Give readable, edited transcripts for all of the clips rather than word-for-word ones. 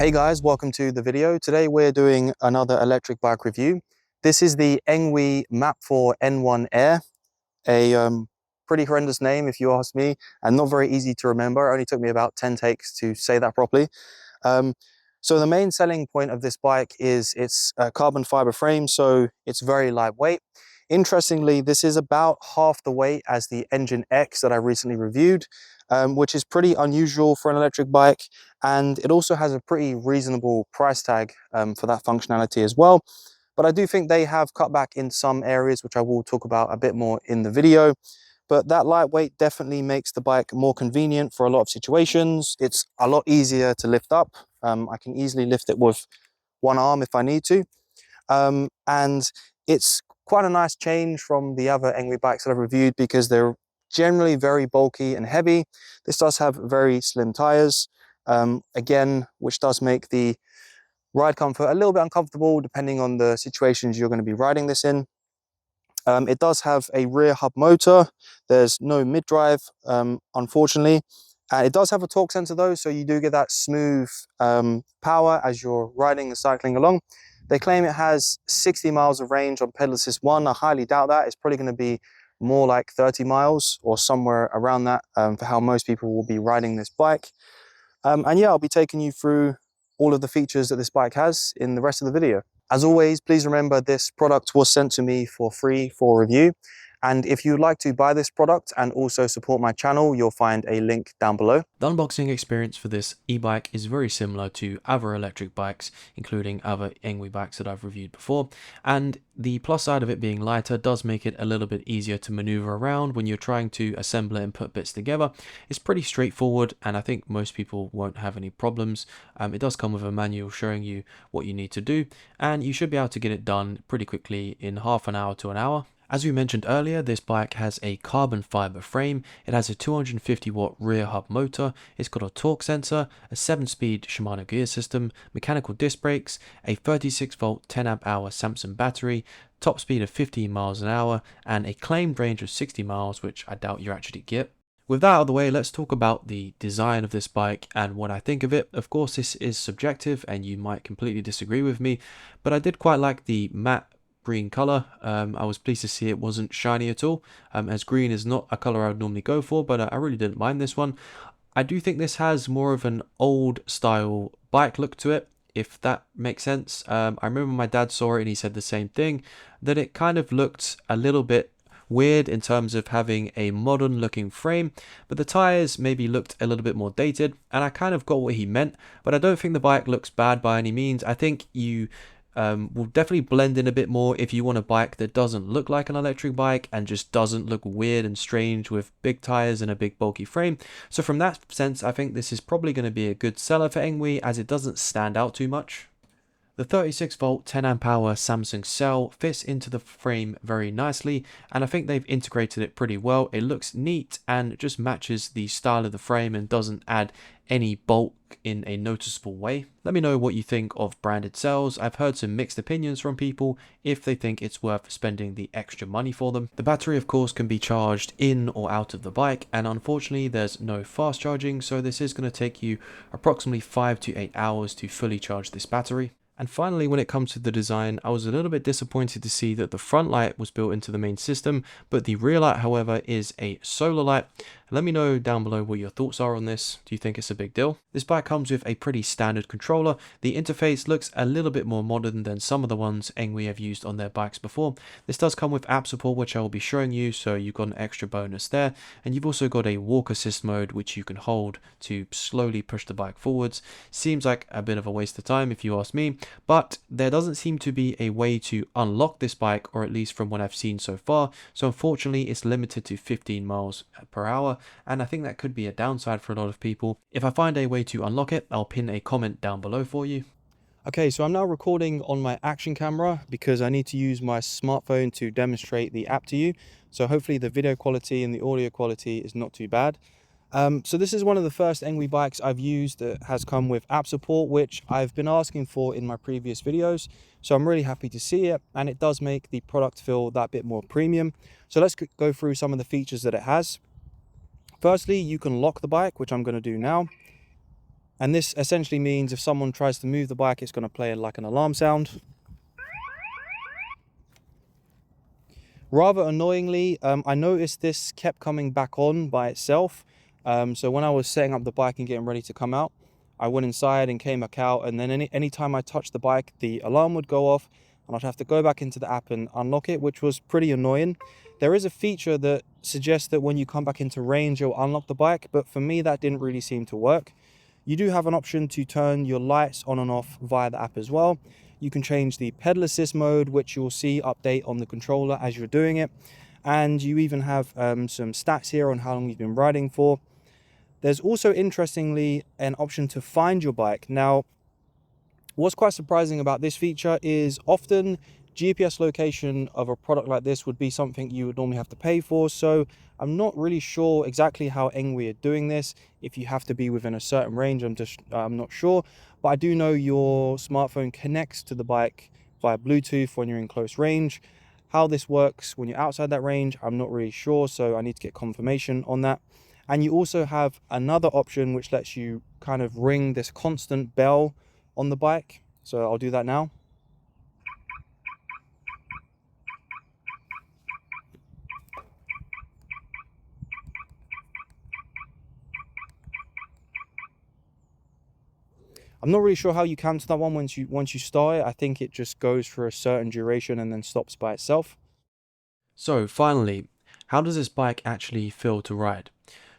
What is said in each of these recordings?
Hey guys, welcome to the video. Today we're doing another electric bike review. This is the ENGWE N1 AIR, a pretty horrendous name if you ask me, and not very easy to remember. It only took me about 10 takes to say that properly. Um, so the main selling point of this bike is its carbon fiber frame, so it's very lightweight. Interestingly, this is about half the weight as the Engine X that I recently reviewed, which is pretty unusual for an electric bike. And it also has a pretty reasonable price tag for that functionality as well. But I do think they have cut back in some areas, which I will talk about a bit more in the video. But that lightweight definitely makes the bike more convenient for a lot of situations. It's a lot easier to lift up. I can easily lift it with one arm if I need to. And it's quite a nice change from the other ENGWE bikes that I've reviewed because they're generally very bulky and heavy. This does have very slim tires, again, which does make the ride comfort a little bit uncomfortable depending on the situations you're going to be riding this in. It does have a rear hub motor. There's no mid-drive, unfortunately. And it does have a torque sensor though, so you do get that smooth power as you're riding and cycling along. They claim it has 60 miles of range on pedal assist 1. I highly doubt that. It's probably going to be more like 30 miles or somewhere around that for how most people will be riding this bike. And yeah, I'll be taking you through all of the features that this bike has in the rest of the video. As always, please remember this product was sent to me for free for review. And if you'd like to buy this product and also support my channel, you'll find a link down below. The unboxing experience for this e-bike is very similar to other electric bikes, including other ENGWE bikes that I've reviewed before. And the plus side of it being lighter does make it a little bit easier to maneuver around when you're trying to assemble it and put bits together. It's pretty straightforward, and I think most people won't have any problems. It does come with a manual showing you what you need to do, and you should be able to get it done pretty quickly in half an hour to an hour. As we mentioned earlier, this bike has a carbon fiber frame. It has a 250 watt rear hub motor. It's got a torque sensor, a 7-speed Shimano gear system, mechanical disc brakes, a 36 volt 10 amp hour Samsung battery, top speed of 15 miles an hour, and a claimed range of 60 miles, which I doubt you actually get. With that out of the way, let's talk about the design of this bike and what I think of it. Of course, this is subjective and you might completely disagree with me, but I did quite like the matte green color. I was pleased to see it wasn't shiny at all, as green is not a color I would normally go for, but I really didn't mind this one. I do think this has more of an old style bike look to it, if that makes sense. I remember my dad saw it and he said the same thing, that it kind of looked a little bit weird in terms of having a modern looking frame, but the tires maybe looked a little bit more dated, and I kind of got what he meant, but I don't think the bike looks bad by any means. I think you will definitely blend in a bit more if you want a bike that doesn't look like an electric bike and just doesn't look weird and strange with big tires and a big bulky frame. So from that sense, I think this is probably going to be a good seller for ENGWE, as it doesn't stand out too much. The 36 volt 10 amp hour Samsung cell fits into the frame very nicely, and I think they've integrated it pretty well. It looks neat and just matches the style of the frame and doesn't add any bulk in a noticeable way. Let me know what you think of branded cells. I've heard some mixed opinions from people if they think it's worth spending the extra money for them. The battery of course can be charged in or out of the bike, and unfortunately there's no fast charging, so this is going to take you approximately 5 to 8 hours to fully charge this battery. And finally, when it comes to the design, I was a little bit disappointed to see that the front light was built into the main system, but the rear light, however, is a solar light. Let me know down below what your thoughts are on this. Do you think it's a big deal? This bike comes with a pretty standard controller. The interface looks a little bit more modern than some of the ones ENGWE have used on their bikes before. This does come with app support, which I will be showing you, so you've got an extra bonus there. And you've also got a walk assist mode, which you can hold to slowly push the bike forwards. Seems like a bit of a waste of time if you ask me, but there doesn't seem to be a way to unlock this bike, or at least from what I've seen so far. So unfortunately, it's limited to 15 miles per hour. And I think that could be a downside for a lot of people. If I find a way to unlock it, I'll pin a comment down below for you. Okay, so I'm now recording on my action camera because I need to use my smartphone to demonstrate the app to you. So hopefully the video quality and the audio quality is not too bad. So this is one of the first ENGWE bikes I've used that has come with app support, which I've been asking for in my previous videos. So I'm really happy to see it, and it does make the product feel that bit more premium. So let's go through some of the features that it has. Firstly, you can lock the bike, which I'm going to do now. And this essentially means if someone tries to move the bike, it's going to play like an alarm sound. Rather annoyingly, I noticed this kept coming back on by itself. So when I was setting up the bike and getting ready to come out, I went inside and came back out, and then any time I touched the bike, the alarm would go off and I'd have to go back into the app and unlock it, which was pretty annoying. There is a feature that suggests that when you come back into range, you'll unlock the bike, but for me, that didn't really seem to work. You do have an option to turn your lights on and off via the app as well. You can change the pedal assist mode, which you'll see update on the controller as you're doing it. And you even have some stats here on how long you've been riding for. There's also, interestingly, an option to find your bike. Now, what's quite surprising about this feature is often GPS location of a product like this would be something you would normally have to pay for. So I'm not really sure exactly how ENGWE are doing this. If you have to be within a certain range, I'm not sure. But I do know your smartphone connects to the bike via Bluetooth when you're in close range. How this works when you're outside that range, I'm not really sure. So I need to get confirmation on that. And you also have another option which lets you kind of ring this constant bell on the bike. So I'll do that now. I'm not really sure how you cancel that one once you start it. I think it just goes for a certain duration and then stops by itself. So finally, how does this bike actually feel to ride?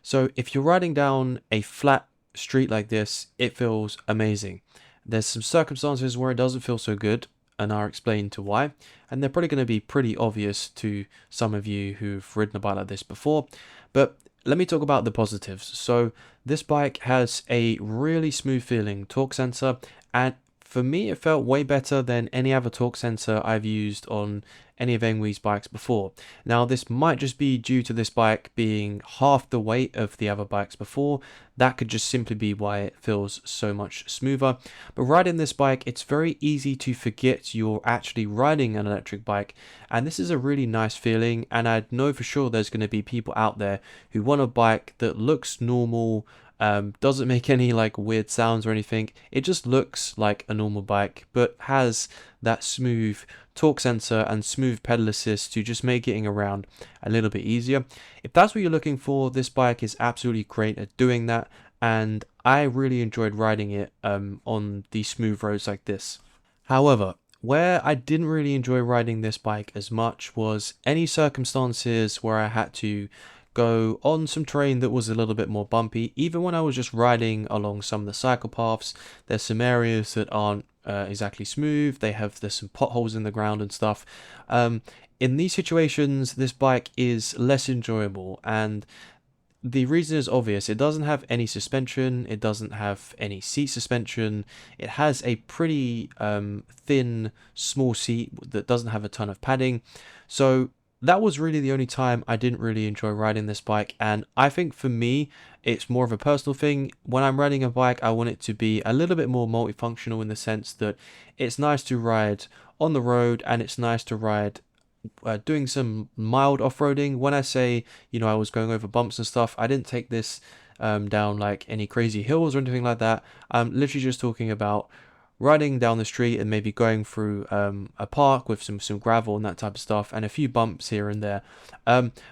So if you're riding down a flat street like this, it feels amazing. There's some circumstances where it doesn't feel so good, and I'll explain to why. And they're probably going to be pretty obvious to some of you who've ridden a bike like this before. But let me talk about the positives. So this bike has a really smooth feeling torque sensor, and for me it felt way better than any other torque sensor I've used on any of ENGWE's bikes before. Now this might just be due to this bike being half the weight of the other bikes before. That could just simply be why it feels so much smoother. But riding this bike, it's very easy to forget you're actually riding an electric bike, and this is a really nice feeling. And I know for sure there's going to be people out there who want a bike that looks normal, doesn't make any like weird sounds or anything. It just looks like a normal bike, but has that smooth torque sensor and smooth pedal assist to just make getting around a little bit easier. If that's what you're looking for, this bike is absolutely great at doing that, and I really enjoyed riding it on these smooth roads like this. However, where I didn't really enjoy riding this bike as much was any circumstances where I had to go on some terrain that was a little bit more bumpy. Even when I was just riding along some of the cycle paths, there's some areas that aren't exactly smooth. There's some potholes in the ground and stuff. In these situations, this bike is less enjoyable, and the reason is obvious. It doesn't have any suspension, it doesn't have any seat suspension, it has a pretty thin, small seat that doesn't have a ton of padding. So that was really the only time I didn't really enjoy riding this bike, and I think for me, it's more of a personal thing. When I'm riding a bike, I want it to be a little bit more multifunctional in the sense that it's nice to ride on the road, and it's nice to ride doing some mild off-roading. When I say, I was going over bumps and stuff, I didn't take this down like any crazy hills or anything like that. I'm literally just talking about riding down the street and maybe going through a park with some gravel and that type of stuff, and a few bumps here and there.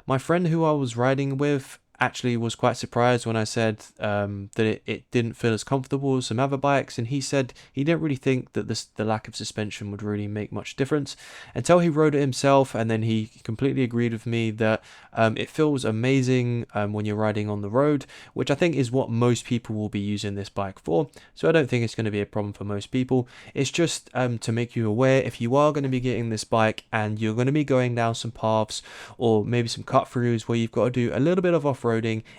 My friend who I was riding with actually was quite surprised when I said that it didn't feel as comfortable as some other bikes, and he said he didn't really think that the lack of suspension would really make much difference until he rode it himself, and then he completely agreed with me that it feels amazing when you're riding on the road, which I think is what most people will be using this bike for. So I don't think it's going to be a problem for most people. It's just to make you aware, if you are going to be getting this bike and you're going to be going down some paths or maybe some cut throughs where you've got to do a little bit of off-roading,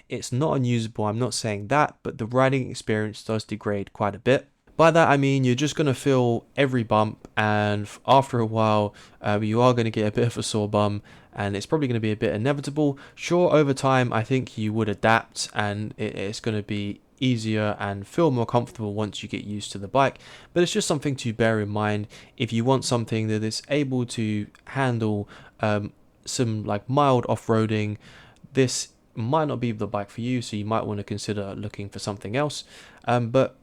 it's not unusable. I'm not saying that, but the riding experience does degrade quite a bit. By that I mean you're just going to feel every bump, and after a while you are going to get a bit of a sore bum, and it's probably going to be a bit inevitable. Sure, over time I think you would adapt, and it's going to be easier and feel more comfortable once you get used to the bike, but it's just something to bear in mind if you want something that is able to handle some like mild off-roading. This might not be the bike for you, so you might want to consider looking for something else. But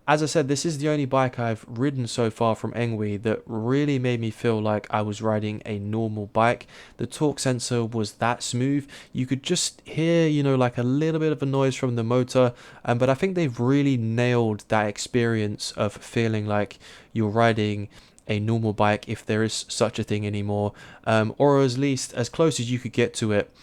As I said, this is the only bike I've ridden so far from ENGWE that really made me feel like I was riding a normal bike. The torque sensor was that smooth. You could just hear, you know, like a little bit of a noise from the motor, but I think they've really nailed that experience of feeling like you're riding a normal bike, if there is such a thing anymore, or at least as close as you could get to it,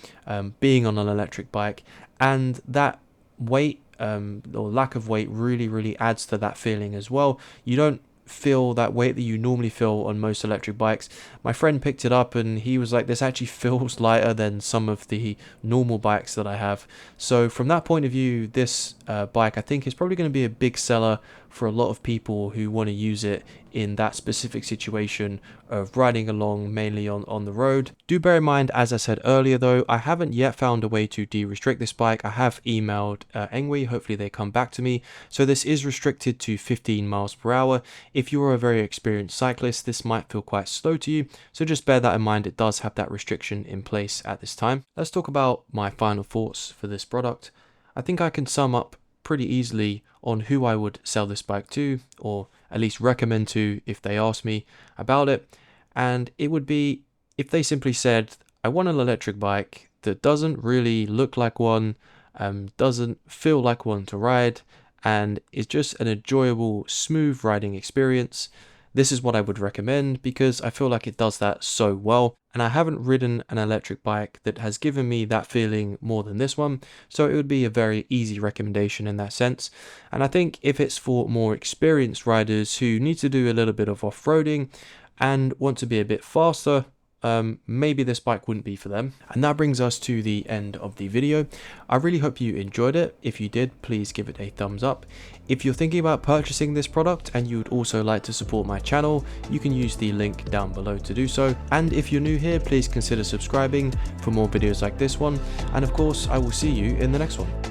being on an electric bike. And that weight or lack of weight really adds to that feeling as well. You don't feel that weight that you normally feel on most electric bikes. My friend picked it up and he was like, this actually feels lighter than some of the normal bikes that I have. So from that point of view, this bike I think is probably going to be a big seller for a lot of people who want to use it in that specific situation of riding along mainly on the road. Do bear in mind, as I said earlier though, I haven't yet found a way to de-restrict this bike. I have emailed ENGWE, hopefully they come back to me. So this is restricted to 15 miles per hour. If you're a very experienced cyclist, this might feel quite slow to you, so just bear that in mind. It does have that restriction in place at this time. Let's talk about my final thoughts for this product. I think I can sum up pretty easily on who I would sell this bike to, or at least recommend to if they ask me about it. And it would be if they simply said, I want an electric bike that doesn't really look like one, doesn't feel like one to ride, and is just an enjoyable, smooth riding experience. This is what I would recommend because I feel like it does that so well. And I haven't ridden an electric bike that has given me that feeling more than this one, so it would be a very easy recommendation in that sense. And I think if it's for more experienced riders who need to do a little bit of off-roading and want to be a bit faster, maybe this bike wouldn't be for them. And that brings us to the end of the video. I really hope you enjoyed it. If you did, please give it a thumbs up. If you're thinking about purchasing this product and you would also like to support my channel, you can use the link down below to do so. And if you're new here, please consider subscribing for more videos like this one. And of course, I will see you in the next one.